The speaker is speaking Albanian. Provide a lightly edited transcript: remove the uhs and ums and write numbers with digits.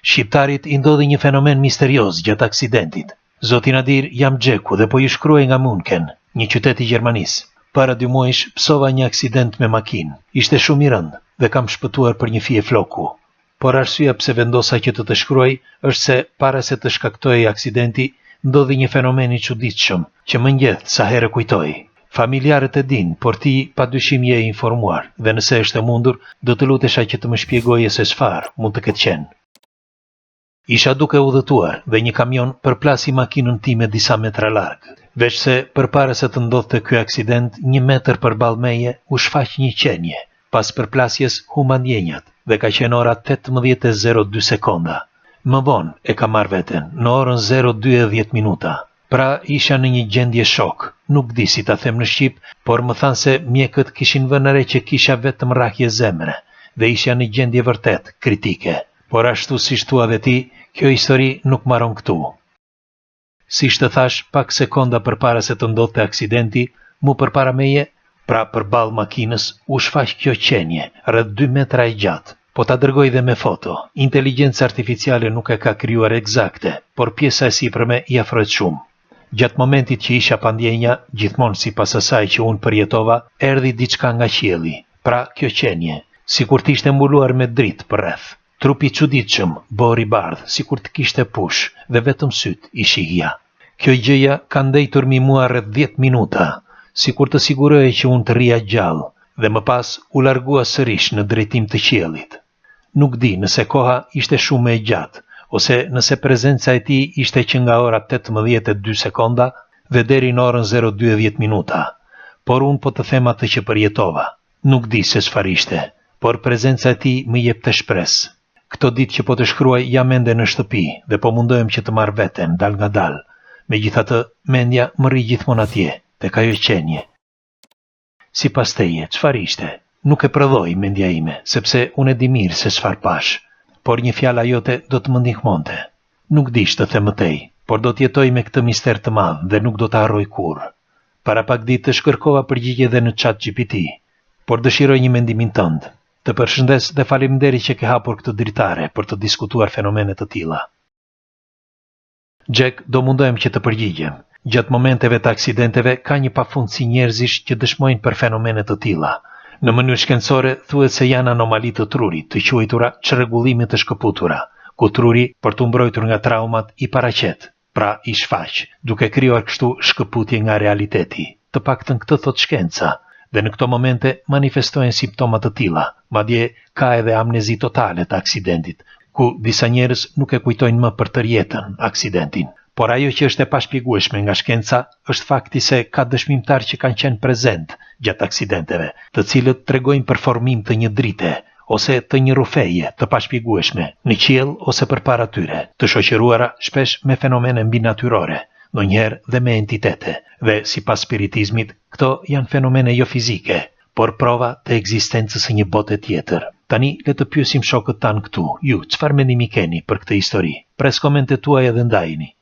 shqiptarit i ndodhi një fenomen misterios gjatë aksidentit. Zoti Nadir jam Xheku dhe po i shkruaj nga Munchen, një qytet i Gjermanisë. Para 2 muajsh psova një aksident me makinë. Ishte shumë i rëndë dhe kam shpëtuar për një fije floku. Por arsyeja pse vendosa që të shkruaj është se para se të shkaktojë aksidenti, ndodhi një fenomen i çuditshëm që më ngjedh sa herë kujtoj. Familjarët e din, por ti padyshim je informuar dhe nëse është e mundur, do të lutesha që të më shpjegoje se çfarë mund të ketë qenë. Isha duke udhëtuar dhe një kamion përplasi makinën time disa metra larg. Veç se përpara se të ndodhte ky aksident, 1 metër përballë meje u shfaq një qenje. Pas përplasjes huma ndjenjat dhe ka qenë ora 18:02 sekonda. Më vonë e ka marrë veten, në orën 0:20 minuta. Pra isha në një gjendje shok, nuk di si ta them në shqip, por më thanë se mjekët kishin vënë re që kisha vetëm rrahje zemre dhe isha në gjendje vërtet kritike. Por ashtu si thua dhe ti, kjo histori nuk mbaron këtu. Si të thash, pak sekonda përpara se të ndodhte aksidenti, mu përpara meje, pra përballë makinës, u shfaq kjo qenje, rreth 2 metra e gjatë. Po ta dërgoj dhe me foto. Inteligjenca artificiale nuk e ka krijuar eksakte, por pjesa e sipërme i afrohet shumë. Gjatë momentit që isha pa ndjenja, gjithmonë sipas asaj që unë përjetova, erdhi diçka nga qielli. Pra kjo qenje, sikur të ishte mbuluar me dritë përreth. Trupi çuditshëm, bori bardh, sikur të kishte push dhe vetëm syt i shihja. Kjo gjëja ka ndejtur mi mua rreth 10 minuta, sikur të sigurohej që unë të rria gjallë dhe më pas u largua sërish në drejtim të qiellit. Nuk di nëse koha ishte shumë e gjatë, ose nëse prezenca e tij ishte që nga ora 18:02 sekonda dhe deri në orën 0:20 minuta. Por unë po të them atë që përjetova. Nuk di se çfarë ishte, por prezenca e tij më jep të shpresë. Këto ditë që po të shkruaj jam ende në shtëpi dhe po mundohem që të marr veten dal nga dal. Megjithatë, mendja më rri gjithmonë atje, tek ajo qenje. Sipas teje, çfarë ishte? Nuk e prodhoi mendja ime, sepse unë e di mirë se çfarë pash, por një fjala jote do të më ndihmonte. Nuk di të them më tej, por do të jetoj me këtë mister të madh dhe nuk do ta harroj kurrë. Para pak ditë të shkërkova përgjigje edhe në ChatGPT, por dëshiroj një mendimin tënd. Të përshëndes dhe faleminderit që ke hapur këtë dritare për të diskutuar fenomene të tilla. Xhek, do mundohem që të përgjigjem. Gjatë momenteve të aksidenteve ka një pafundësi njerëzish që dëshmojnë për fenomene të tilla. Në mënyrë shkencore thuhet se janë anomali të trurit, të quajtura çrregullime të shkëputura, ku truri për të mbrojtur nga traumat i paraqet, pra i shfaq, duke krijuar kështu shkëputje nga realiteti. Të paktën këtë thot shkenca, dhe në këto momente manifestojnë simptoma të tilla. Madje ka edhe amnezi totale të aksidentit, ku disa njerëz nuk e kujtojnë më për tërë jetën aksidentin. Por ajo që është e pashpjegueshme nga shkenca është fakti se ka dëshmimtar që kanë qenë prezent gjatë aksidenteve, të cilët tregojnë për formim të një drite ose të një rufeje të pashpjegueshme në qiell ose përpara tyre, të shoqëruara shpesh me fenomene mbinatyrore, ndonjëherë dhe me entitete. Dhe sipas spiritizmit, këto janë fenomene jo fizike, por prova të ekzistencës së një bote tjetër. Tani le të pyesim shokët tanë këtu. Ju, çfarë mendimi keni për këtë histori? Pres komentet tuaja dhe ndajini.